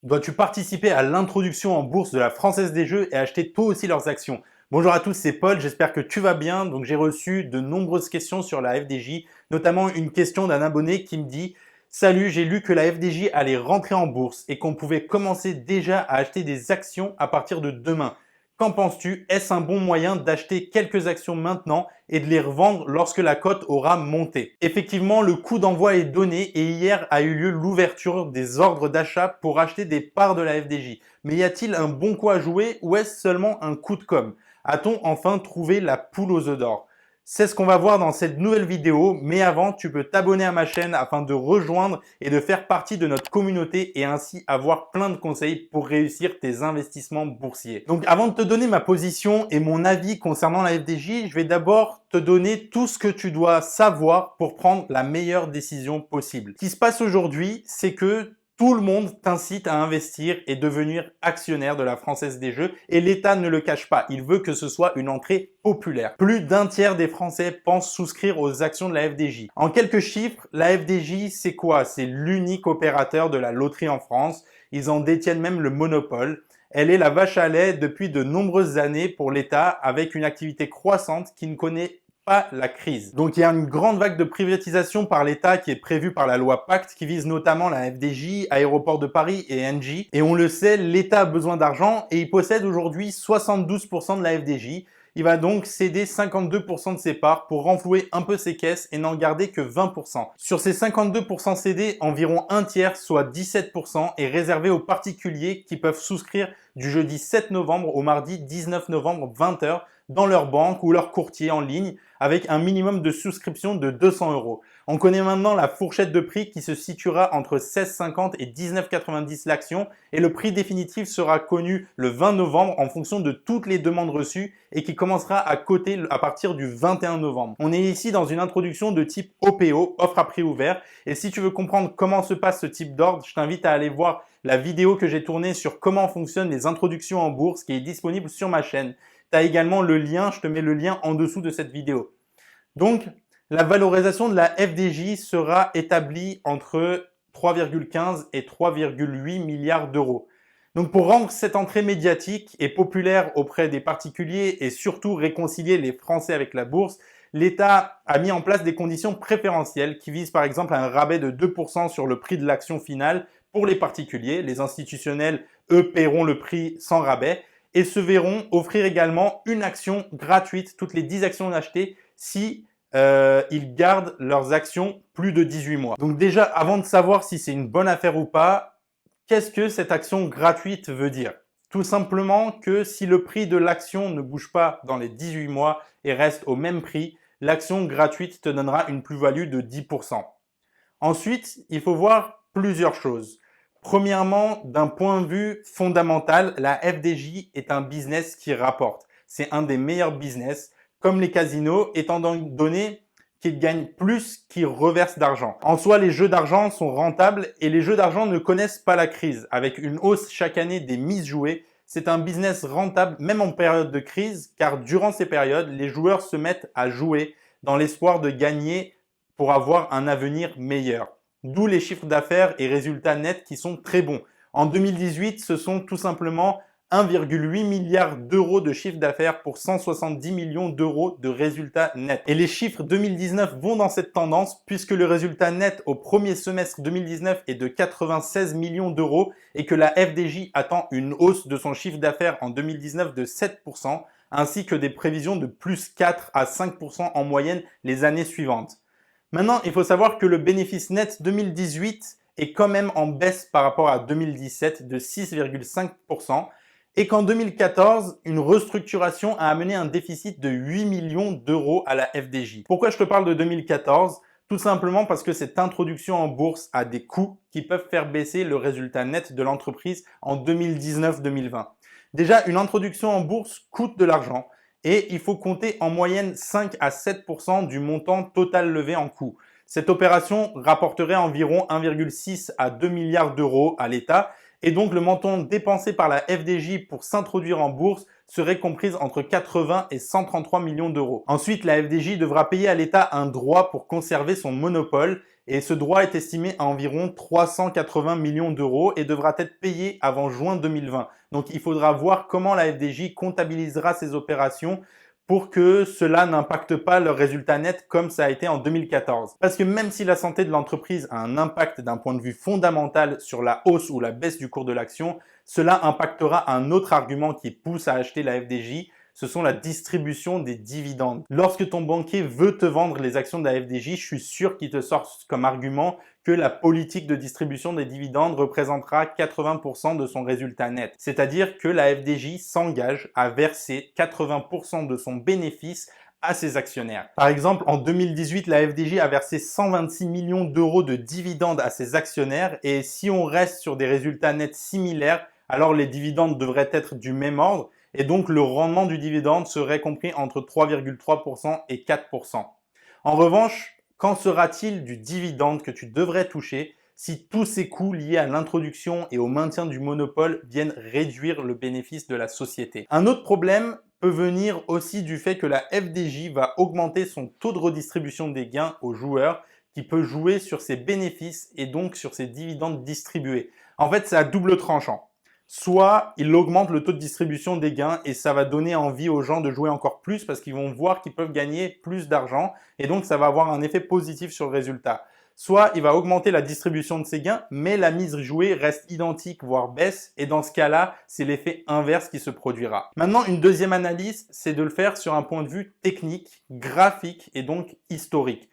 Dois-tu participer à l'introduction en bourse de la Française des Jeux et acheter toi aussi leurs actions? Bonjour à tous, c'est Paul, j'espère que tu vas bien. Donc j'ai reçu de nombreuses questions sur la FDJ, notamment une question d'un abonné qui me dit: Salut, j'ai lu que la FDJ allait rentrer en bourse et qu'on pouvait commencer déjà à acheter des actions à partir de demain. Qu'en penses-tu? Est-ce un bon moyen d'acheter quelques actions maintenant et de les revendre lorsque la cote aura monté? Effectivement, le coup d'envoi est donné et hier a eu lieu l'ouverture des ordres d'achat pour acheter des parts de la FDJ. Mais y a-t-il un bon coup à jouer ou est-ce seulement un coup de com'? A-t-on enfin trouvé la poule aux œufs d'or? C'est ce qu'on va voir dans cette nouvelle vidéo, mais avant, tu peux t'abonner à ma chaîne afin de rejoindre et de faire partie de notre communauté et ainsi avoir plein de conseils pour réussir tes investissements boursiers. Donc avant de te donner ma position et mon avis concernant la FDJ, je vais d'abord te donner tout ce que tu dois savoir pour prendre la meilleure décision possible. Ce qui se passe aujourd'hui, c'est que tout le monde t'incite à investir et devenir actionnaire de la Française des Jeux et l'État ne le cache pas. Il veut que ce soit une entrée populaire. Plus d'un tiers des Français pensent souscrire aux actions de la FDJ. En quelques chiffres, la FDJ, c'est quoi? C'est l'unique opérateur de la loterie en France. Ils en détiennent même le monopole. Elle est la vache à lait depuis de nombreuses années pour l'État avec une activité croissante qui ne connaît pas la crise. Donc il y a une grande vague de privatisation par l'État qui est prévue par la loi Pacte qui vise notamment la FDJ, Aéroports de Paris et Engie. Et on le sait, l'État a besoin d'argent et il possède aujourd'hui 72% de la FDJ. Il va donc céder 52% de ses parts pour renflouer un peu ses caisses et n'en garder que 20%. Sur ces 52% cédés, environ un tiers, soit 17%, est réservé aux particuliers qui peuvent souscrire du jeudi 7 novembre au mardi 19 novembre 20h dans leur banque ou leur courtier en ligne avec un minimum de souscription de 200 euros. On connaît maintenant la fourchette de prix qui se situera entre 16,50 et 19,90 l'action et le prix définitif sera connu le 20 novembre en fonction de toutes les demandes reçues et qui commencera à coter à partir du 21 novembre. On est ici dans une introduction de type OPO, offre à prix ouvert, et si tu veux comprendre comment se passe ce type d'ordre, je t'invite à aller voir la vidéo que j'ai tournée sur comment fonctionnent les introductions en bourse qui est disponible sur ma chaîne. Tu as également le lien, je te mets le lien en dessous de cette vidéo. Donc, la valorisation de la FDJ sera établie entre 3,15 et 3,8 milliards d'euros. Donc, pour rendre cette entrée médiatique et populaire auprès des particuliers et surtout réconcilier les Français avec la bourse, l'État a mis en place des conditions préférentielles qui visent par exemple un rabais de 2% sur le prix de l'action finale pour les particuliers. Les institutionnels, eux, paieront le prix sans rabais et se verront offrir également une action gratuite, toutes les 10 actions achetées, si ils gardent leurs actions plus de 18 mois. Donc déjà, avant de savoir si c'est une bonne affaire ou pas, qu'est-ce que cette action gratuite veut dire? Tout simplement que si le prix de l'action ne bouge pas dans les 18 mois et reste au même prix, l'action gratuite te donnera une plus-value de 10%. Ensuite, il faut voir plusieurs choses. Premièrement, d'un point de vue fondamental, la FDJ est un business qui rapporte. C'est un des meilleurs business, comme les casinos, étant donné qu'ils gagnent plus qu'ils reversent d'argent. En soi, les jeux d'argent sont rentables et les jeux d'argent ne connaissent pas la crise. Avec une hausse chaque année des mises jouées, c'est un business rentable même en période de crise, car durant ces périodes, les joueurs se mettent à jouer dans l'espoir de gagner pour avoir un avenir meilleur. D'où les chiffres d'affaires et résultats nets qui sont très bons. En 2018, ce sont tout simplement 1,8 milliard d'euros de chiffre d'affaires pour 170 millions d'euros de résultats nets. Et les chiffres 2019 vont dans cette tendance puisque le résultat net au premier semestre 2019 est de 96 millions d'euros et que la FDJ attend une hausse de son chiffre d'affaires en 2019 de 7% ainsi que des prévisions de plus 4 à 5% en moyenne les années suivantes. Maintenant, il faut savoir que le bénéfice net 2018 est quand même en baisse par rapport à 2017 de 6,5% et qu'en 2014, une restructuration a amené un déficit de 8 millions d'euros à la FDJ. Pourquoi je te parle de 2014? Tout simplement parce que cette introduction en bourse a des coûts qui peuvent faire baisser le résultat net de l'entreprise en 2019-2020. Déjà, une introduction en bourse coûte de l'argent et il faut compter en moyenne 5 à 7% du montant total levé en coût. Cette opération rapporterait environ 1,6 à 2 milliards d'euros à l'État et donc le montant dépensé par la FDJ pour s'introduire en bourse serait comprise entre 80 et 133 millions d'euros. Ensuite, la FDJ devra payer à l'État un droit pour conserver son monopole Et ce droit est estimé à environ 380 millions d'euros et devra être payé avant juin 2020. Donc il faudra voir comment la FDJ comptabilisera ces opérations pour que cela n'impacte pas leur résultat net comme ça a été en 2014. Parce que même si la santé de l'entreprise a un impact d'un point de vue fondamental sur la hausse ou la baisse du cours de l'action, cela impactera un autre argument qui pousse à acheter la FDJ, ce sont la distribution des dividendes. Lorsque ton banquier veut te vendre les actions de la FDJ, je suis sûr qu'il te sort comme argument que la politique de distribution des dividendes représentera 80% de son résultat net. C'est-à-dire que la FDJ s'engage à verser 80% de son bénéfice à ses actionnaires. Par exemple, en 2018, la FDJ a versé 126 millions d'euros de dividendes à ses actionnaires et si on reste sur des résultats nets similaires, alors les dividendes devraient être du même ordre et donc le rendement du dividende serait compris entre 3,3% et 4%. En revanche, qu'en sera-t-il du dividende que tu devrais toucher si tous ces coûts liés à l'introduction et au maintien du monopole viennent réduire le bénéfice de la société? Un autre problème peut venir aussi du fait que la FDJ va augmenter son taux de redistribution des gains aux joueurs qui peut jouer sur ses bénéfices et donc sur ses dividendes distribués. En fait, c'est à double tranchant. Soit il augmente le taux de distribution des gains et ça va donner envie aux gens de jouer encore plus parce qu'ils vont voir qu'ils peuvent gagner plus d'argent et donc ça va avoir un effet positif sur le résultat. Soit il va augmenter la distribution de ses gains mais la mise jouée reste identique voire baisse et dans ce cas-là, c'est l'effet inverse qui se produira. Maintenant, une deuxième analyse, c'est de le faire sur un point de vue technique, graphique et donc historique.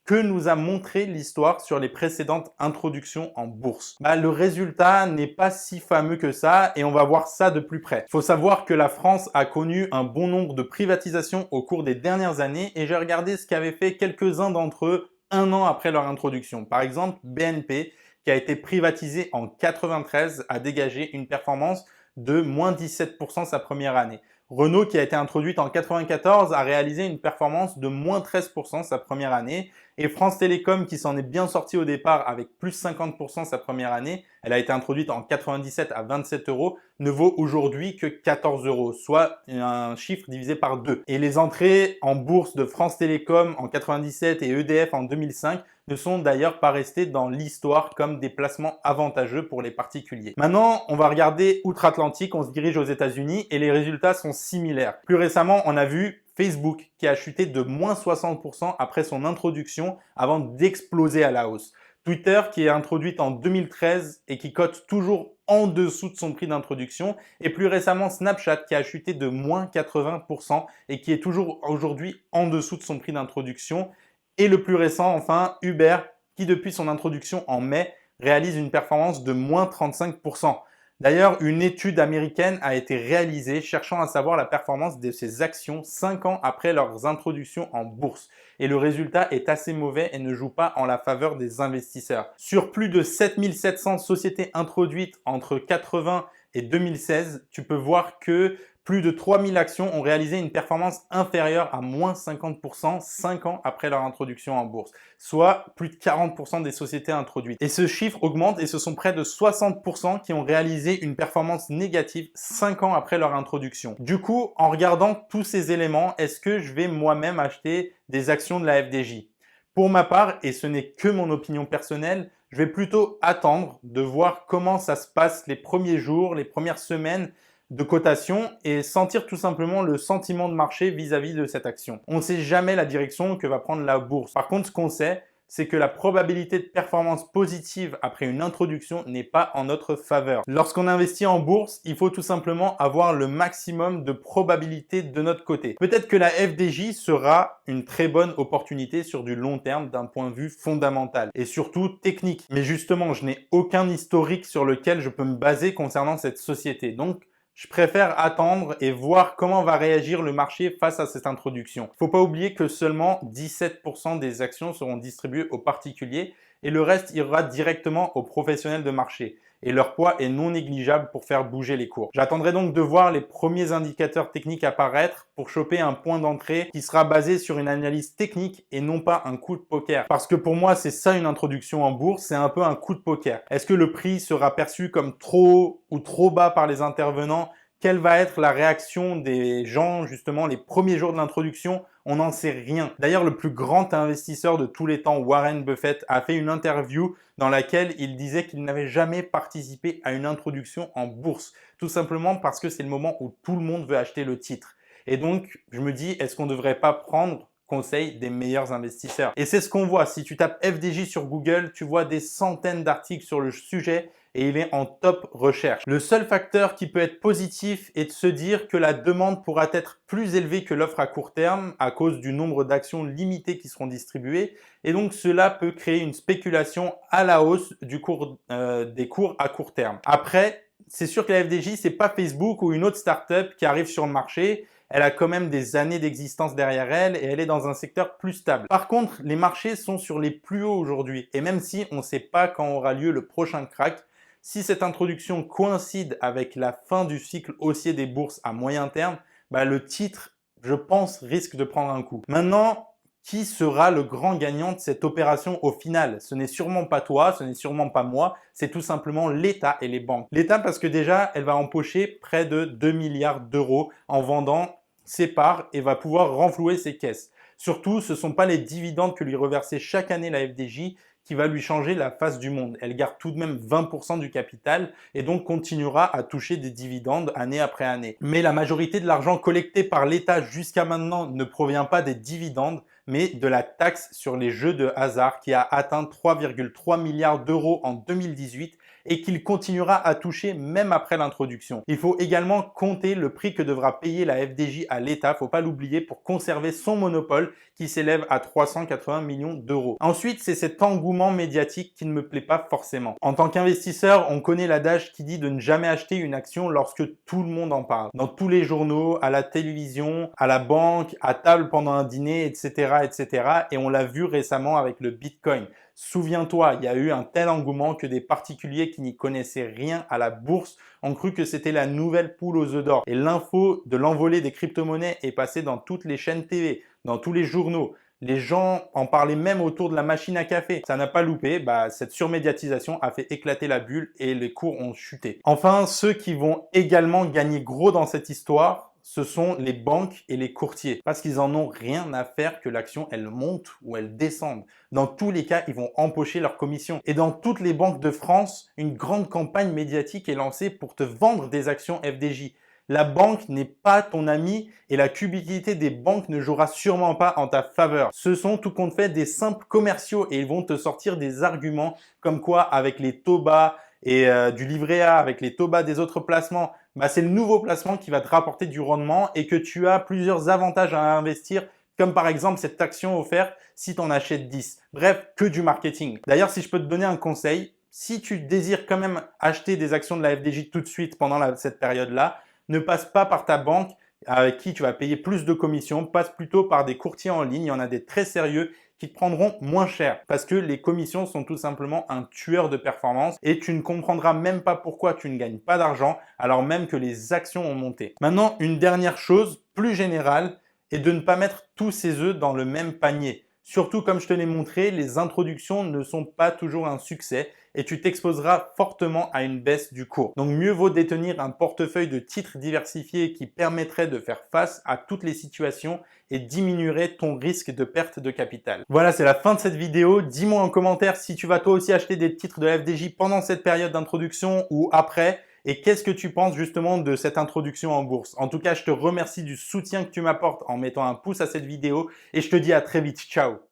Que nous a montré l'histoire sur les précédentes introductions en bourse? Le résultat n'est pas si fameux que ça et on va voir ça de plus près. Il faut savoir que la France a connu un bon nombre de privatisations au cours des dernières années et j'ai regardé ce qu'avaient fait quelques-uns d'entre eux un an après leur introduction. Par exemple, BNP, qui a été privatisé en 93, a dégagé une performance de moins 17% sa première année. Renault, qui a été introduite en 94, a réalisé une performance de moins 13% sa première année. Et France Télécom, qui s'en est bien sorti au départ avec plus 50% sa première année, elle a été introduite en 97 à 27 euros, ne vaut aujourd'hui que 14 euros, soit un chiffre divisé par 2. Et les entrées en bourse de France Télécom en 97 et EDF en 2005 ne sont d'ailleurs pas restées dans l'histoire comme des placements avantageux pour les particuliers. Maintenant, on va regarder outre-Atlantique, on se dirige aux États-Unis et les résultats sont similaires. Plus récemment, on a vu Facebook qui a chuté de moins 60% après son introduction avant d'exploser à la hausse. Twitter qui est introduite en 2013 et qui cote toujours en dessous de son prix d'introduction. Et plus récemment Snapchat qui a chuté de moins 80% et qui est toujours aujourd'hui en dessous de son prix d'introduction. Et le plus récent enfin Uber qui depuis son introduction en mai réalise une performance de moins 35%. D'ailleurs, une étude américaine a été réalisée cherchant à savoir la performance de ces actions 5 ans après leurs introductions en bourse. Et le résultat est assez mauvais et ne joue pas en la faveur des investisseurs. Sur plus de 7700 sociétés introduites entre 80 et 2016, tu peux voir que plus de 3000 actions ont réalisé une performance inférieure à moins 50% 5 ans après leur introduction en bourse, soit plus de 40% des sociétés introduites. Et ce chiffre augmente et ce sont près de 60% qui ont réalisé une performance négative 5 ans après leur introduction. Du coup, en regardant tous ces éléments, est-ce que je vais moi-même acheter des actions de la FDJ? Pour ma part, et ce n'est que mon opinion personnelle, je vais plutôt attendre de voir comment ça se passe les premiers jours, les premières semaines de cotation et sentir tout simplement le sentiment de marché vis-à-vis de cette action. On ne sait jamais la direction que va prendre la bourse. Par contre, ce qu'on sait, c'est que la probabilité de performance positive après une introduction n'est pas en notre faveur. Lorsqu'on investit en bourse, il faut tout simplement avoir le maximum de probabilité de notre côté. Peut-être que la FDJ sera une très bonne opportunité sur du long terme d'un point de vue fondamental et surtout technique. Mais justement, je n'ai aucun historique sur lequel je peux me baser concernant cette société. Donc, je préfère attendre et voir comment va réagir le marché face à cette introduction. Il ne faut pas oublier que seulement 17% des actions seront distribuées aux particuliers et le reste ira directement aux professionnels de marché. Et leur poids est non négligeable pour faire bouger les cours. J'attendrai donc de voir les premiers indicateurs techniques apparaître pour choper un point d'entrée qui sera basé sur une analyse technique et non pas un coup de poker. Parce que pour moi, c'est ça une introduction en bourse, c'est un peu un coup de poker. Est-ce que le prix sera perçu comme trop haut ou trop bas par les intervenants Quelle va être la réaction des gens, justement, les premiers jours de l'introduction? On n'en sait rien. D'ailleurs, le plus grand investisseur de tous les temps, Warren Buffett, a fait une interview dans laquelle il disait qu'il n'avait jamais participé à une introduction en bourse. Tout simplement parce que c'est le moment où tout le monde veut acheter le titre. Et donc, je me dis, est-ce qu'on ne devrait pas prendre conseil des meilleurs investisseurs? Et c'est ce qu'on voit. Si tu tapes FDJ sur Google, tu vois des centaines d'articles sur le sujet et il est en top recherche. Le seul facteur qui peut être positif est de se dire que la demande pourra être plus élevée que l'offre à court terme à cause du nombre d'actions limitées qui seront distribuées et donc cela peut créer une spéculation à la hausse du cours, des cours à court terme. Après, c'est sûr que la FDJ, c'est pas Facebook ou une autre startup qui arrive sur le marché. Elle a quand même des années d'existence derrière elle et elle est dans un secteur plus stable. Par contre, les marchés sont sur les plus hauts aujourd'hui et même si on ne sait pas quand aura lieu le prochain crack, si cette introduction coïncide avec la fin du cycle haussier des bourses à moyen terme, le titre, je pense, risque de prendre un coup. Maintenant, qui sera le grand gagnant de cette opération au final? Ce n'est sûrement pas toi, ce n'est sûrement pas moi, c'est tout simplement l'État et les banques. L'État parce que déjà, elle va empocher près de 2 milliards d'euros en vendant ses parts et va pouvoir renflouer ses caisses. Surtout, ce ne sont pas les dividendes que lui reversait chaque année la FDJ qui va lui changer la face du monde. Elle garde tout de même 20% du capital et donc continuera à toucher des dividendes année après année. Mais la majorité de l'argent collecté par l'État jusqu'à maintenant ne provient pas des dividendes, mais de la taxe sur les jeux de hasard qui a atteint 3,3 milliards d'euros en 2018 et qu'il continuera à toucher même après l'introduction. Il faut également compter le prix que devra payer la FDJ à l'État, faut pas l'oublier, pour conserver son monopole qui s'élève à 380 millions d'euros. Ensuite, c'est cet engouement médiatique qui ne me plaît pas forcément. En tant qu'investisseur, on connaît l'adage qui dit de ne jamais acheter une action lorsque tout le monde en parle. Dans tous les journaux, à la télévision, à la banque, à table pendant un dîner, etc., etc. Et on l'a vu récemment avec le Bitcoin. Souviens-toi, il y a eu un tel engouement que des particuliers qui n'y connaissaient rien à la bourse ont cru que c'était la nouvelle poule aux œufs d'or. Et l'info de l'envolée des crypto-monnaies est passée dans toutes les chaînes TV, dans tous les journaux. Les gens en parlaient même autour de la machine à café. Ça n'a pas loupé, cette surmédiatisation a fait éclater la bulle et les cours ont chuté. Enfin, ceux qui vont également gagner gros dans cette histoire, ce sont les banques et les courtiers parce qu'ils en ont rien à faire que l'action elle monte ou elle descende. Dans tous les cas, ils vont empocher leur commission. Et dans toutes les banques de France, une grande campagne médiatique est lancée pour te vendre des actions FDJ. La banque n'est pas ton ami et la cupidité des banques ne jouera sûrement pas en ta faveur. Ce sont tout compte fait des simples commerciaux et ils vont te sortir des arguments comme quoi avec les taux bas et du livret A, avec les taux bas des autres placements, c'est le nouveau placement qui va te rapporter du rendement et que tu as plusieurs avantages à investir comme par exemple cette action offerte si tu en achètes 10. Bref, que du marketing. D'ailleurs, si je peux te donner un conseil, si tu désires quand même acheter des actions de la FDJ tout de suite pendant cette période-là, ne passe pas par ta banque avec qui tu vas payer plus de commissions, passe plutôt par des courtiers en ligne. Il y en a des très sérieux qui te prendront moins cher parce que les commissions sont tout simplement un tueur de performance et tu ne comprendras même pas pourquoi tu ne gagnes pas d'argent alors même que les actions ont monté. Maintenant, une dernière chose plus générale est de ne pas mettre tous ses œufs dans le même panier. Surtout, comme je te l'ai montré, les introductions ne sont pas toujours un succès et tu t'exposeras fortement à une baisse du cours. Donc, mieux vaut détenir un portefeuille de titres diversifiés qui permettrait de faire face à toutes les situations et diminuerait ton risque de perte de capital. Voilà, c'est la fin de cette vidéo. Dis-moi en commentaire si tu vas toi aussi acheter des titres de la FDJ pendant cette période d'introduction ou après. Et qu'est-ce que tu penses justement de cette introduction en bourse? En tout cas, je te remercie du soutien que tu m'apportes en mettant un pouce à cette vidéo et je te dis à très vite. Ciao!